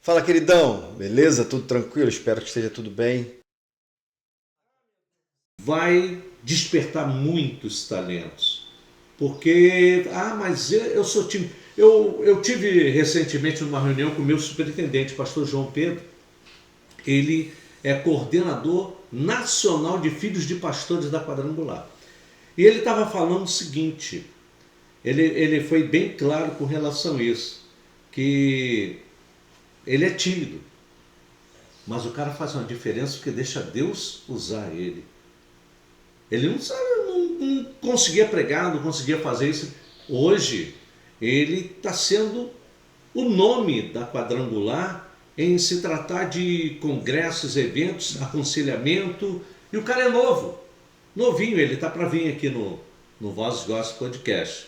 Fala, queridão, beleza? Tudo tranquilo? Espero que esteja tudo bem. Vai despertar muitos talentos, porque, mas eu sou tímido. Eu tive recentemente numa reunião com o meu superintendente, pastor João Pedro. Ele é coordenador nacional de filhos de pastores da Quadrangular. E ele estava falando o seguinte, ele foi bem claro com relação a isso, que ele é tímido, mas o cara faz uma diferença porque deixa Deus usar ele. Ele não sabe, não conseguia pregar, não conseguia fazer isso. Hoje, ele está sendo o nome da Quadrangular em se tratar de congressos, eventos, aconselhamento. E o cara é novo, novinho, ele está para vir aqui no Vozes Gospel Podcast.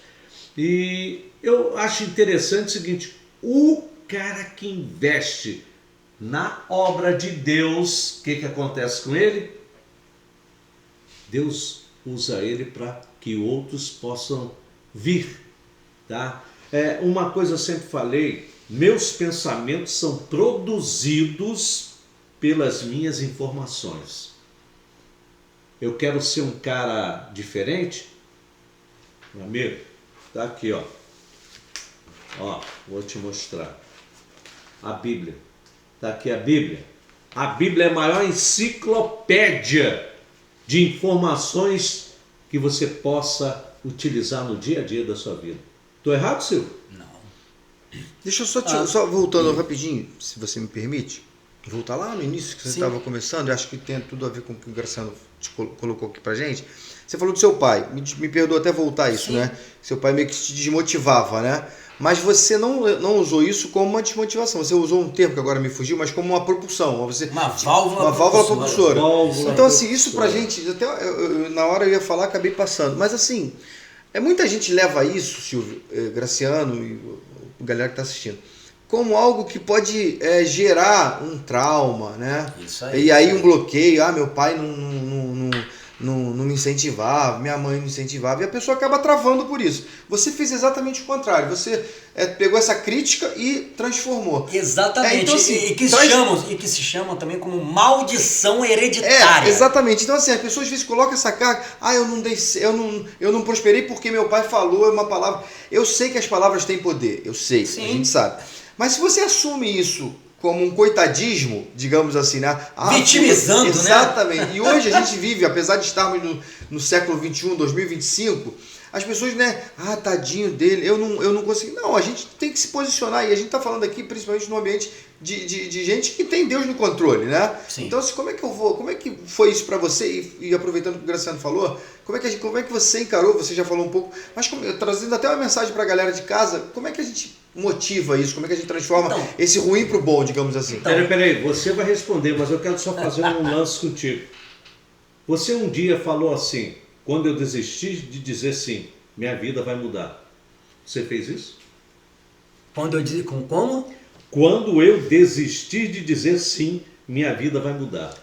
E eu acho interessante o seguinte, o cara que investe na obra de Deus, o que acontece com ele? Deus usa ele para que outros possam vir, tá? Uma coisa eu sempre falei, meus pensamentos são produzidos pelas minhas informações. Eu quero ser um cara diferente, meu amigo, tá aqui, ó. Ó, vou te mostrar. A Bíblia. Tá aqui a Bíblia. A Bíblia é a maior enciclopédia de informações que você possa utilizar no dia a dia da sua vida. Estou errado, Silvio? Não. Deixa eu só voltando rapidinho, se você me permite, voltar lá no início que você estava começando, eu acho que tem tudo a ver com o que o Graciano te colocou aqui pra gente. Você falou do seu pai, me perdoa até voltar isso, né? Seu pai meio que te desmotivava, né? Mas você não usou isso como uma desmotivação. Você usou um termo que agora me fugiu, mas como uma propulsão. Uma válvula propulsora. Então, assim, isso pra propulsora. gente, até na hora eu ia falar, acabei passando. Mas, assim, muita gente leva isso, Silvio, Graciano e a galera que tá assistindo, como algo que pode gerar um trauma, né? Isso aí. E aí um bloqueio. Meu pai não me incentivava, minha mãe não incentivava, e a pessoa acaba travando por isso. Você fez exatamente o contrário, você pegou essa crítica e transformou. Exatamente, então, assim, e que se chama também como maldição hereditária. Exatamente, então assim, as pessoas às vezes colocam essa carga, eu não prosperei porque meu pai falou uma palavra. Eu sei que as palavras têm poder, eu sei, Sim. A gente sabe. Mas se você assume isso como um coitadismo, digamos assim, né? Vitimizando, exatamente. né? E hoje a gente vive, apesar de estarmos no século XXI, 2025, as pessoas, né? Tadinho dele, eu não consigo. Não, a gente tem que se posicionar, e a gente está falando aqui principalmente no ambiente de gente que tem Deus no controle, né? Sim. Então, assim, como é que foi isso para você? E aproveitando o que o Graciano falou, como é que você encarou? Você já falou um pouco, mas trazendo até uma mensagem para a galera de casa, como é que a gente motiva isso? Como é que a gente transforma esse ruim pro bom, digamos assim? Peraí, você vai responder, mas eu quero só fazer um lance contigo. Você um dia falou assim, quando eu desisti de dizer sim, minha vida vai mudar. Você fez isso? Quando eu digo como? Quando eu desistir de dizer sim, minha vida vai mudar.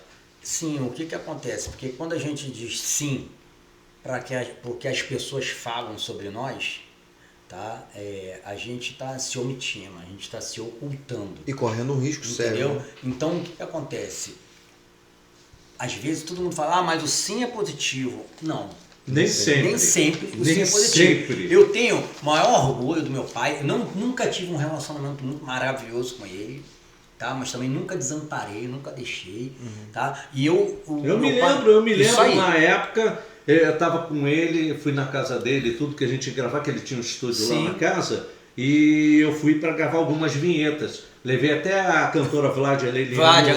Sim, o que acontece? Porque quando a gente diz sim porque as pessoas falam sobre nós, tá? A gente está se omitindo, a gente está se ocultando. E correndo um risco sério. Entendeu? Então, o que acontece? Às vezes todo mundo fala, mas o sim é positivo. Não. Nem sempre. Nem sempre o Nem sim é positivo. sempre. Eu tenho maior orgulho do meu pai. Eu nunca tive um relacionamento muito maravilhoso com ele, tá? Mas também nunca desamparei, nunca deixei, tá? E eu me lembro na época, eu estava com ele, fui na casa dele e tudo que a gente ia gravar, que ele tinha um estúdio lá na casa, e eu fui para gravar algumas vinhetas. Levei até a cantora Vladia Leiliane,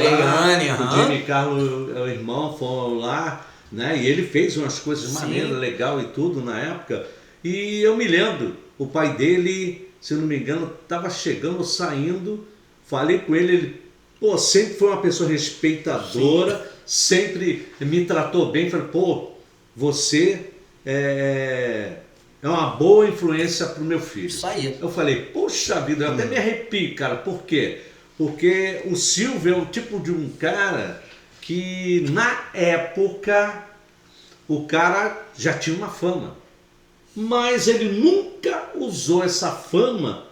o Jimmy Carlos, o irmão, foram lá, né? E ele fez umas coisas maneiras, legal e tudo na época. E eu me lembro, o pai dele, se eu não me engano, estava chegando, saindo, falei com ele, sempre foi uma pessoa respeitadora, sempre me tratou bem, falei, você é uma boa influência para o meu filho. Isso aí. Eu falei, poxa vida, eu até me arrepio, cara. Por quê? Porque o Silvio é o tipo de um cara que, na época, o cara já tinha uma fama. Mas ele nunca usou essa fama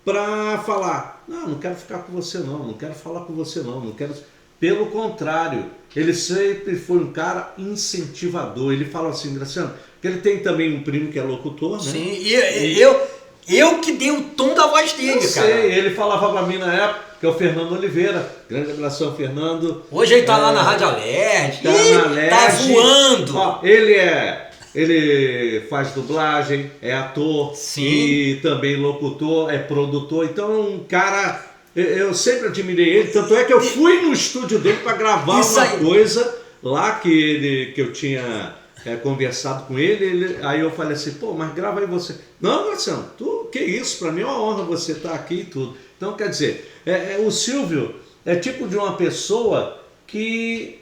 para falar, não quero ficar com você não quero falar com você não quero... Pelo contrário, ele sempre foi um cara incentivador. Ele fala assim, Graciano, que ele tem também um primo que é locutor, né? Sim, e eu que dei o tom da voz dele, eu cara. Sei, ele falava pra mim na época, que é o Fernando Oliveira. Grande abração, Fernando. Hoje ele tá lá na Rádio Alerj. Tá na Alerj. Tá voando. Ó, ele faz dublagem, é ator. Sim. E também locutor, é produtor. Então é um cara... Eu sempre admirei ele, tanto é que eu fui no estúdio dele para gravar coisa lá que eu tinha conversado com ele, aí eu falei assim, pô, mas grava aí você. Não, Marcelo, que isso, para mim é uma honra você estar aqui e tudo. Então, quer dizer, o Silvio é tipo de uma pessoa que,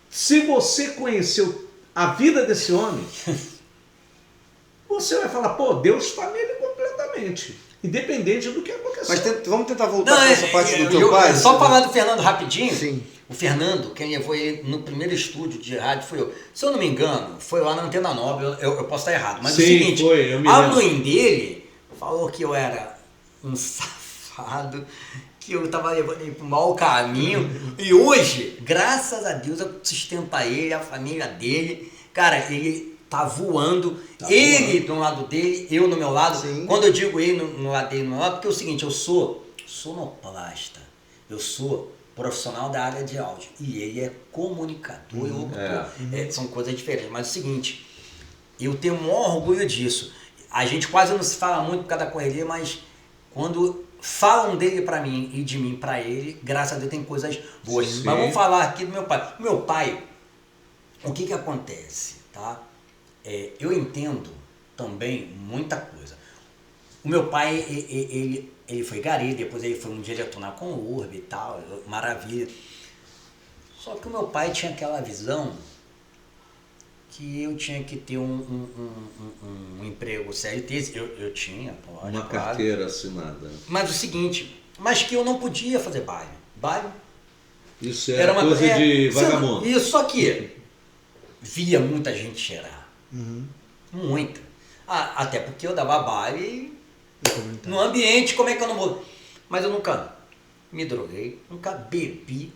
se você conheceu a vida desse homem, você vai falar, pô, Deus está nele completamente. Independente do que aconteceu. Mas vamos tentar voltar para essa parte do teu pai. Só falar do Fernando rapidinho. Sim. O Fernando, quem levou ele no primeiro estúdio de rádio foi eu. Se eu não me engano, foi lá na Antena Nova, eu posso estar errado. Mas sim, o seguinte, a mãe dele falou que eu era um safado, que eu estava levando ele para o mau caminho. E hoje, graças a Deus, eu sustento ele, a família dele. Cara, ele... tá voando, ele do lado dele, eu no meu lado. Sim. Quando eu digo ele no lado dele, no meu lado, porque é o seguinte, eu sou sonoplasta, eu sou profissional da área de áudio e ele é comunicador e locutor. São coisas diferentes, mas é o seguinte, eu tenho o maior orgulho disso. A gente quase não se fala muito por causa da correria, mas quando falam dele pra mim e de mim pra ele, graças a Deus tem coisas boas. Sim. Mas vamos falar aqui do meu pai. O meu pai, o que acontece, tá? Eu entendo também muita coisa. O meu pai, ele foi gari, depois ele foi um diretor na Conurb e tal, maravilha. Só que o meu pai tinha aquela visão que eu tinha que ter um emprego CLT, eu tinha, pode, uma carteira assinada. Mas o seguinte, mas que eu não podia fazer baile. Baile... Isso era uma coisa de vagabundo. Isso, só que via muita gente cheirar. Muita. Até porque eu dava baile no ambiente, como é que eu não vou... Mas eu nunca me droguei, nunca bebi,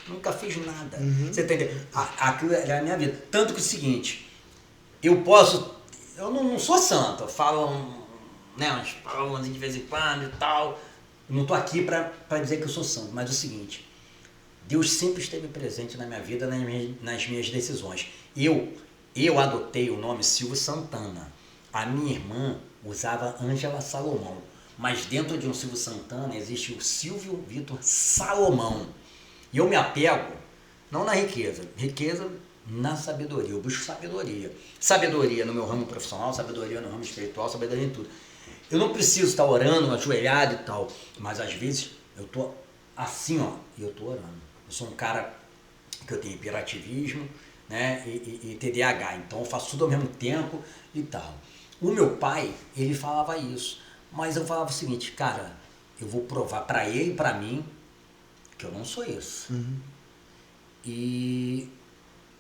nunca fiz nada. Você entendeu? Aquilo era a minha vida. Tanto que é o seguinte, eu não sou santo, eu falo umas palmas de vez em quando e tal. Não estou aqui para dizer que eu sou santo, mas é o seguinte, Deus sempre esteve presente na minha vida, nas minhas decisões. Eu adotei o nome Silvio Santana. A minha irmã usava Ângela Salomão. Mas dentro de um Silvio Santana existe o Silvio Vitor Salomão. E eu me apego, não na riqueza, riqueza na sabedoria. Eu busco sabedoria. Sabedoria no meu ramo profissional, sabedoria no ramo espiritual, sabedoria em tudo. Eu não preciso estar orando, ajoelhado e tal. Mas às vezes eu tô assim, ó, e eu tô orando. Eu sou um cara que eu tenho hiperativismo, né, e TDAH, então eu faço tudo ao mesmo tempo e tal. O meu pai, ele falava isso, mas eu falava o seguinte, cara, eu vou provar para ele e para mim que eu não sou isso. E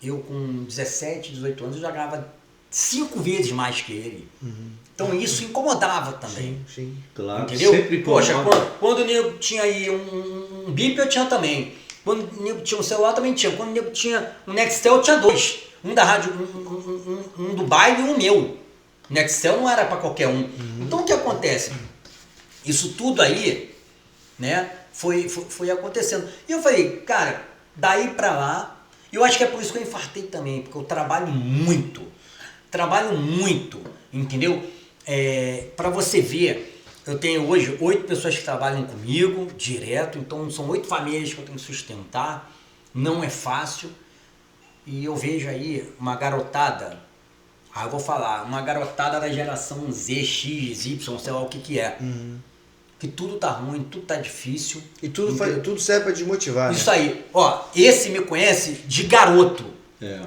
eu com 17, 18 anos, eu já ganhava 5 vezes mais que ele. Então isso incomodava também. Sim, claro. Entendeu? Sempre poxa, quando o nego tinha aí um bip, eu tinha também. Quando o nego tinha um celular, também tinha. Quando o nego tinha um Nextel, eu tinha 2. Um da rádio, um do baile e um meu. O Nextel não era para qualquer um. Então o que acontece? Isso tudo aí, né, foi acontecendo. E eu falei, cara, daí pra lá, eu acho que é por isso que eu infartei também, porque eu trabalho muito, entendeu? Para você ver, eu tenho hoje 8 pessoas que trabalham comigo direto, então são 8 famílias que eu tenho que sustentar, não é fácil. E eu vejo aí uma garotada, eu vou falar, uma garotada da geração Z, X, Y, sei lá o que é. Que tudo tá ruim, tudo tá difícil. E tudo serve para desmotivar, Isso aí. Ó, esse me conhece de garoto.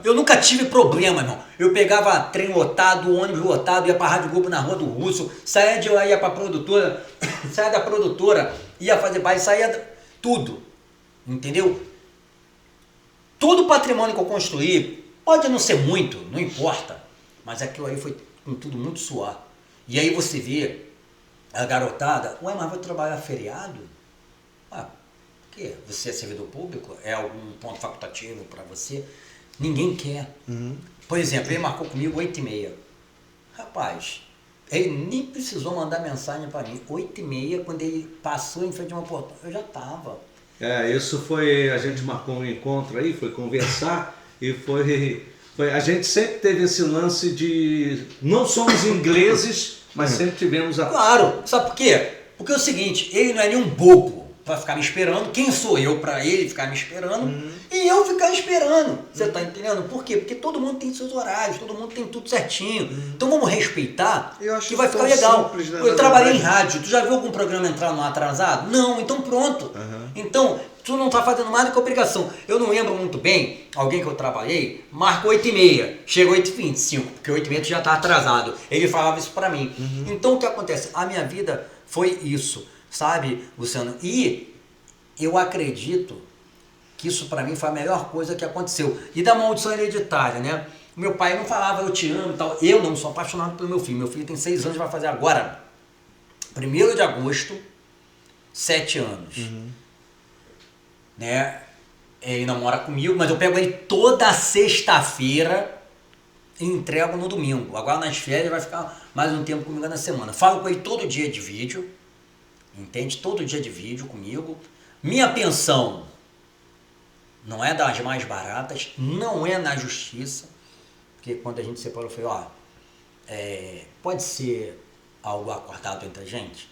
Eu nunca tive problema, irmão. Eu pegava trem lotado, ônibus lotado, ia pra Rádio Globo na Rua do Russo, saía de lá, ia pra produtora, saía da produtora, ia fazer baile, saía tudo. Entendeu? Todo o patrimônio que eu construí, pode não ser muito, não importa, mas aquilo aí foi com tudo muito suor. E aí você vê a garotada, ué, mas vai trabalhar feriado? Ah, por quê? Você é servidor público? É algum ponto facultativo para você? Ninguém quer. Por exemplo, ele marcou comigo 8h30. Rapaz, ele nem precisou mandar mensagem para mim. 8h30, quando ele passou em frente a uma porta, eu já estava. Isso foi, a gente marcou um encontro aí, foi conversar e a gente sempre teve esse lance de, não somos ingleses, mas sempre tivemos a... Claro, sabe por quê? Porque é o seguinte, ele não é nenhum bobo para ficar me esperando. Quem sou eu para ele ficar me esperando e eu ficar esperando? Você tá entendendo? Por quê? Porque todo mundo tem seus horários, todo mundo tem tudo certinho. Então vamos respeitar, Eu acho que vai ficar tão legal. simples, né, Eu trabalhei em verdade. rádio, tu já viu algum programa entrar no atrasado? Não, então pronto. Então, tu não tá fazendo mais do que obrigação. Eu não lembro muito bem, alguém que eu trabalhei, marcou 8h30, chegou 8h25, porque 8h30 tu já tá atrasado. Ele falava isso pra mim. Então o que acontece? A minha vida foi isso, sabe, Luciano? E eu acredito que isso pra mim foi a melhor coisa que aconteceu. E da maldição hereditária, né? Meu pai não falava eu te amo e tal. Eu não sou apaixonado pelo meu filho. Meu filho tem 6 anos, vai fazer agora, 1º de agosto, 7 anos. Né? Ele não mora comigo, mas eu pego ele toda sexta-feira e entrego no domingo. Agora nas férias vai ficar mais um tempo comigo na semana. Falo com ele todo dia de vídeo, entende? Todo dia de vídeo comigo. Minha pensão não é das mais baratas, não é na justiça, porque quando a gente separou, eu falei, pode ser algo acordado entre a gente,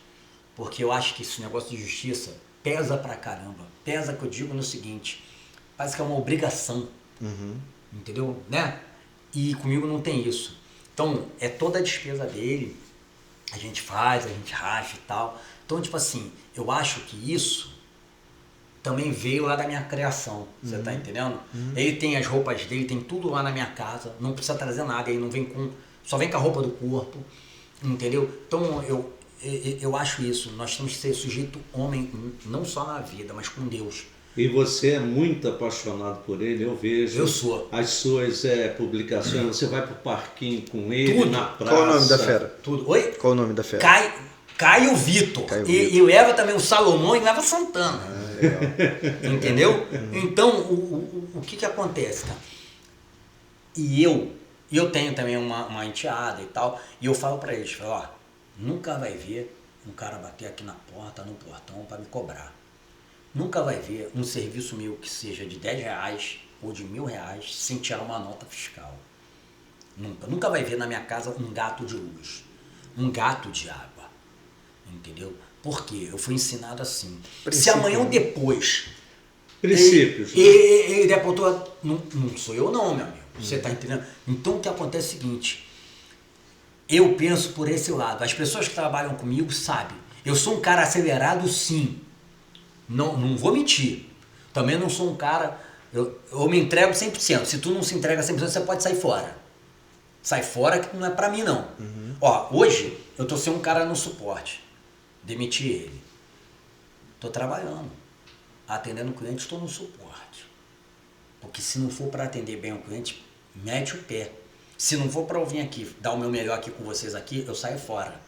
porque eu acho que esse negócio de justiça pesa pra caramba. Pesa, que eu digo no seguinte, parece que é uma obrigação, entendeu? Né? E comigo não tem isso. Então, é toda a despesa dele, a gente faz, a gente racha e tal. Então, tipo assim, eu acho que isso também veio lá da minha criação, você tá entendendo? Ele tem as roupas dele, tem tudo lá na minha casa, não precisa trazer nada, ele não vem só vem com a roupa do corpo, entendeu? Então, eu acho isso, nós temos que ser sujeito homem, não só na vida, mas com Deus. E você é muito apaixonado por ele, eu vejo. Eu sou. As suas publicações, você vai pro parquinho com ele, Tudo. na praça. Qual o nome da fera? Tudo. Oi? Qual o nome da fera? Caio Vitor. E leva também o Salomão e leva Santana. Legal. Entendeu? Então, o que acontece, cara? E eu tenho também uma enteada e tal, e eu falo pra eles, nunca vai ver um cara bater aqui na porta, no portão, pra me cobrar. Nunca vai ver um serviço meu que seja de R$10 ou de R$1.000 sem tirar uma nota fiscal. Nunca. Nunca vai ver na minha casa um gato de luz, um gato de água. Entendeu? Por quê? Eu fui ensinado assim. Se amanhã ou depois... Princípios. Ele deportou... Não sou eu não, meu amigo. Você tá entendendo? Então o que acontece é o seguinte. Eu penso por esse lado. As pessoas que trabalham comigo sabem. Eu sou um cara acelerado, sim. Não vou mentir. Também não sou um cara... Eu me entrego 100%. Se tu não se entrega 100%, você pode sair fora. Sai fora que não é pra mim, não. Hoje eu tô sendo um cara no suporte. Demiti ele. Tô trabalhando. Atendendo o cliente, estou no suporte. Porque se não for para atender bem o cliente, mete o pé. Se não for para eu vir aqui, dar o meu melhor aqui com vocês aqui, eu saio fora.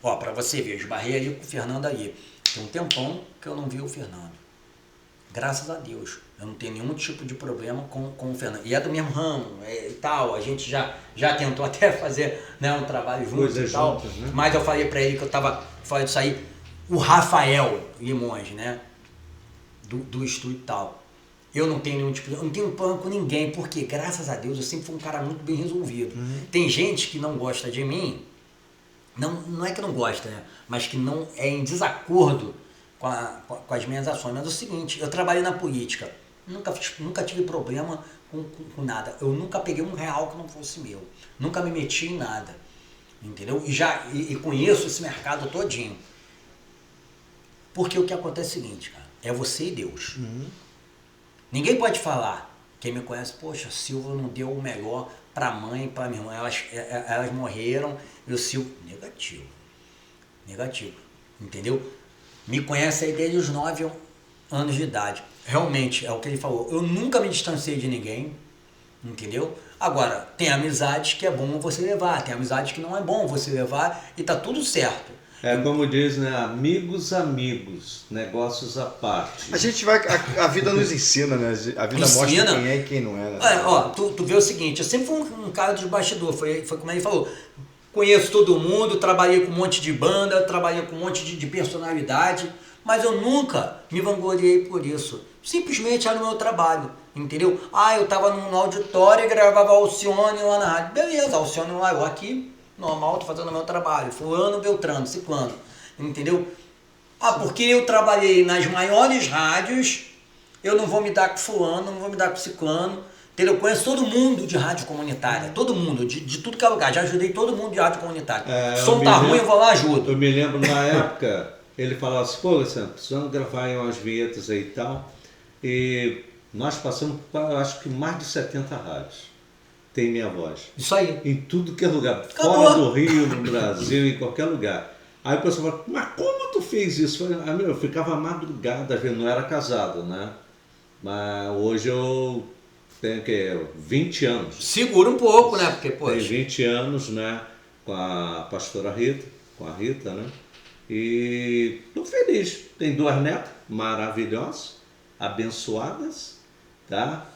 Para você ver, eu esbarrei ali com o Fernando aí. Tem um tempão que eu não vi o Fernando. Graças a Deus. Eu não tenho nenhum tipo de problema com o Fernando. E é do mesmo ramo e tal. A gente já tentou até fazer, né, um trabalho junto Coisas e tal. juntas, né? Mas eu falei para ele que eu tava falando disso aí. O Rafael Limões, né? Do estúdio e tal. Eu não tenho nenhum tipo, eu não tenho plano com ninguém, porque graças a Deus eu sempre fui um cara muito bem resolvido. Tem gente que não gosta de mim, não é que não gosta, né? Mas que não é em desacordo com as minhas ações. Mas é o seguinte, eu trabalhei na política, nunca tive problema com nada. Eu nunca peguei R$1 que não fosse meu. Nunca me meti em nada. Entendeu? E conheço esse mercado todinho. Porque o que acontece é o seguinte, cara, é você e Deus. Ninguém pode falar, quem me conhece, poxa, Silva não deu o melhor para a mãe e para minha irmã, elas morreram e o Silva... Negativo, entendeu? Me conhece aí desde os 9 anos de idade. Realmente, é o que ele falou, eu nunca me distanciei de ninguém, entendeu? Agora, tem amizades que é bom você levar, tem amizades que não é bom você levar e tá tudo certo. É como diz, né? Amigos, negócios à parte. A gente vai. A vida nos ensina, né? A vida mostra quem é e quem não é. Né? Tu vê o seguinte, eu sempre fui um cara dos bastidores, foi como ele falou. Conheço todo mundo, trabalhei com um monte de banda, trabalhei com um monte de personalidade, mas eu nunca me vangloriei por isso. Simplesmente era o meu trabalho, entendeu? Eu tava num auditório e gravava Alcione lá na rádio. Beleza, Alcione lá, eu aqui, normal, tô fazendo o meu trabalho. Fulano, Beltrano, Ciclano, entendeu? Porque eu trabalhei nas maiores rádios, eu não vou me dar com fulano, não vou me dar com ciclano, entendeu? Eu conheço todo mundo de rádio comunitária, todo mundo, de tudo que é lugar, já ajudei todo mundo de rádio comunitária. Som tá ruim, eu vou lá e ajudo. Eu me lembro na época, ele falava assim, pô, Alessandro, precisamos gravar umas vinhetas aí e tal, e nós passamos, acho que mais de 70 rádios, tem minha voz. Isso aí. Em tudo que é lugar, Acabou. fora do Rio, no Brasil, em qualquer lugar. Aí o pessoal fala, mas como tu fez isso? Eu ficava madrugada, não era casado, né? Mas hoje eu tenho que 20 anos. Segura um pouco, né? Porque, Tem poxa. 20 anos, né? Com a pastora Rita, né? E tô feliz. Tem 2 netas maravilhosas, abençoadas, tá?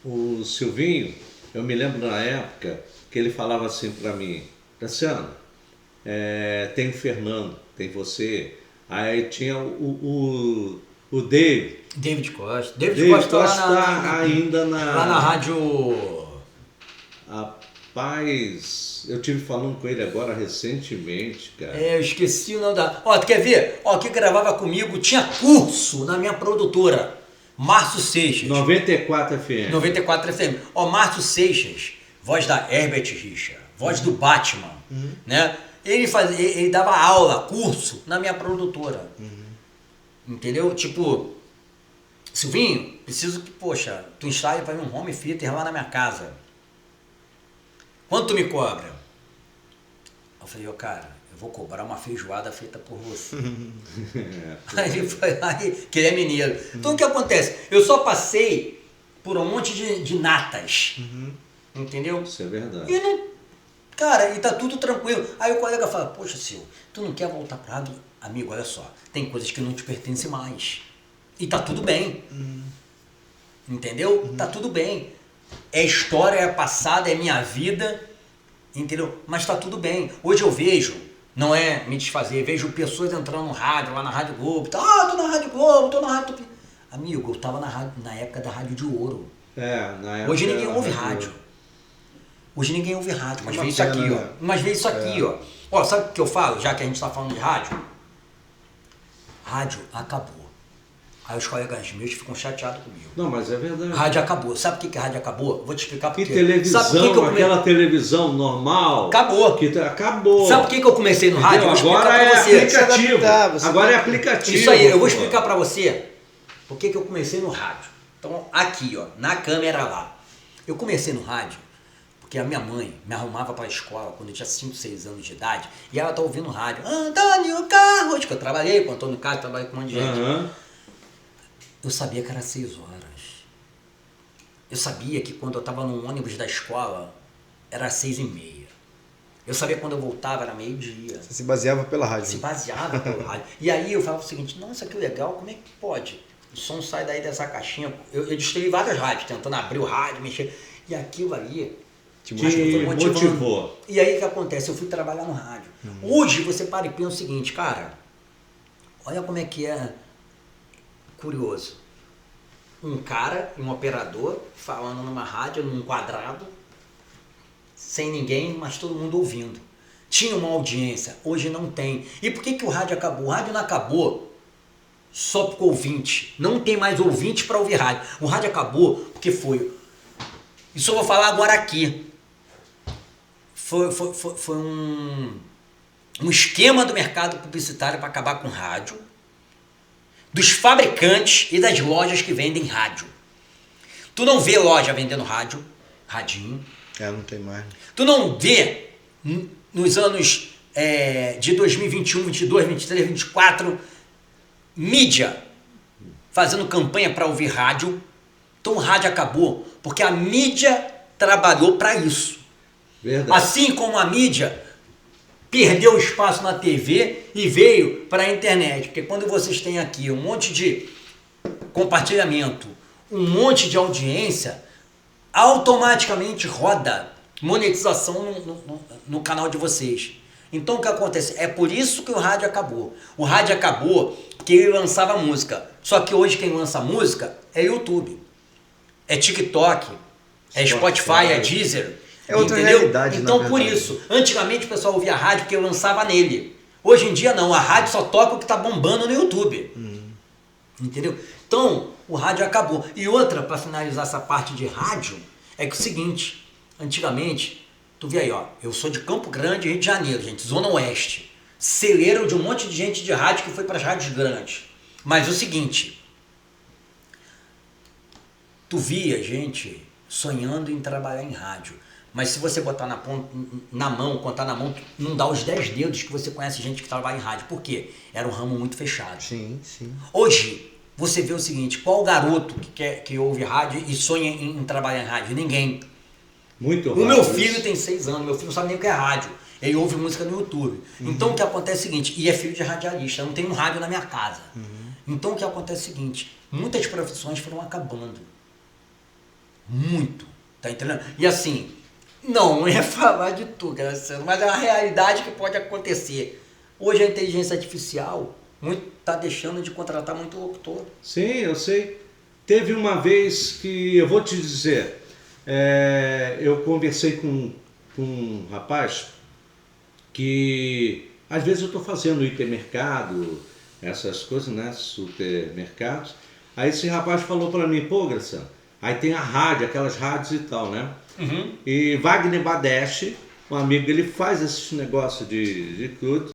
O Silvinho, eu me lembro na época que ele falava assim para mim, Luciano, tem o Fernando, tem você, aí tinha o David Costa. David Costa ainda lá na rádio. Rapaz, eu tive falando com ele agora recentemente, cara. Eu esqueci o nome da. Tu quer ver? Que gravava comigo, tinha curso na minha produtora. Márcio Seixas. 94 FM. 94 FM. Márcio voz da Herbert Richard, voz do Batman, né? Ele dava aula, curso na minha produtora. Entendeu? Tipo, Silvinho, preciso que, poxa, tu instale para mim um home theater lá na minha casa. Quanto tu me cobra? Eu falei, cara, eu vou cobrar uma feijoada feita por você. Aí ele foi lá, que ele é mineiro. Então o que acontece? Eu só passei por um monte de natas. Entendeu? Isso é verdade. E não, cara, e tá tudo tranquilo. Aí o colega fala, poxa, Sil, tu não quer voltar pra rádio? Amigo, olha só, tem coisas que não te pertencem mais. E tá tudo bem. Entendeu? Tá tudo bem. É história, é passado, é minha vida, entendeu? Mas tá tudo bem. Hoje eu vejo, não é me desfazer, vejo pessoas entrando no rádio, lá na Rádio Globo, tô na Rádio Globo, tô na Rádio... Amigo, eu tava na época da Rádio de Ouro. Na época Hoje ninguém ouve rádio. Hoje ninguém ouve rádio, mas veio isso aqui, ó. Mas veio isso aqui, ó. Sabe o que eu falo, já que a gente tá falando de rádio? Rádio acabou. Aí os colegas meus ficam chateados comigo. Não, mas é verdade. Rádio acabou. Sabe o que a rádio acabou? Vou te explicar por quê. E televisão, sabe por que aquela televisão normal... Acabou. Acabou. Sabe por que eu comecei no rádio? Eu vou agora explicar pra você. aplicativo. Agora é aplicativo. Isso aí, eu vou explicar pra você por que eu comecei no rádio. Então, aqui, ó, na câmera lá. Eu comecei no rádio porque a minha mãe me arrumava para a escola quando eu tinha 5, 6 anos de idade e ela tá ouvindo rádio. Antônio Carlos, que eu trabalhei com Antônio Carlos, trabalhei com um monte de gente. Eu sabia que era 6 horas. Eu sabia que quando eu estava no ônibus da escola era 6h30. Eu sabia que quando eu voltava era meio-dia. Você se baseava pela rádio. Se baseava pelo rádio. E aí eu falava o seguinte, nossa, que legal, como é que pode? O som sai daí dessa caixinha. Eu destruí várias rádios, tentando abrir o rádio, mexer. E aquilo ali te motivou. E aí o que acontece? Eu fui trabalhar no rádio. Hoje você para e pensa o seguinte, cara, olha como é que é curioso. Um cara, um operador, falando numa rádio, num quadrado, sem ninguém, mas todo mundo ouvindo. Tinha uma audiência, hoje não tem. E por que o rádio acabou? O rádio não acabou só porque ouvinte. Não tem mais ouvinte para ouvir rádio. O rádio acabou porque foi... Isso eu vou falar agora aqui. Foi um esquema do mercado publicitário para acabar com rádio, dos fabricantes e das lojas que vendem rádio. Tu não vê loja vendendo rádio, radinho. Não tem mais. Tu não vê nos anos de 2021, 22, 23, 24, mídia fazendo campanha para ouvir rádio. Então o rádio acabou, porque a mídia trabalhou para isso. Verdade. Assim como a mídia perdeu espaço na TV e veio para a internet. Porque quando vocês têm aqui um monte de compartilhamento, um monte de audiência, automaticamente roda monetização no canal de vocês. Então o que acontece? É por isso que o rádio acabou. O rádio acabou porque ele lançava música. Só que hoje quem lança música é YouTube, é TikTok, é Spotify, é Deezer. É outra realidade, então por isso, antigamente o pessoal ouvia rádio porque lançava nele. Hoje em dia não, a rádio só toca o que está bombando no YouTube. Entendeu? Então o rádio acabou. E outra, para finalizar essa parte de rádio, é que o seguinte, antigamente, tu vê aí, ó, eu sou de Campo Grande, Rio de Janeiro, gente, Zona Oeste. Celeiro de um monte de gente de rádio que foi para as rádios grandes. Mas o seguinte, tu via gente sonhando em trabalhar em rádio. Mas se você botar na mão, contar na mão, não dá os 10 dedos que você conhece gente que trabalha em rádio. Por quê? Era um ramo muito fechado. Sim, sim. Hoje, você vê o seguinte, qual garoto que ouve rádio e sonha em trabalhar em rádio? Ninguém. Muito O rápido. meu filho tem 6 anos, meu filho não sabe nem o que é rádio. Ele ouve música no YouTube. Então o que acontece é o seguinte, e é filho de radialista, eu não tenho um rádio na minha casa. Então o que acontece é o seguinte, muitas profissões foram acabando. Muito. Tá entendendo? E assim, não é falar de tudo, Graciano, mas é uma realidade que pode acontecer. Hoje a inteligência artificial tá deixando de contratar muito locutor. Sim, eu sei. Teve uma vez que, eu vou te dizer, eu conversei com um rapaz que às vezes eu estou fazendo hipermercado, essas coisas, né, supermercados. Aí esse rapaz falou para mim, pô, Graciano, aí tem a rádio, aquelas rádios e tal, né? E Wagner Badeste, um amigo, ele faz esses negócios de tudo.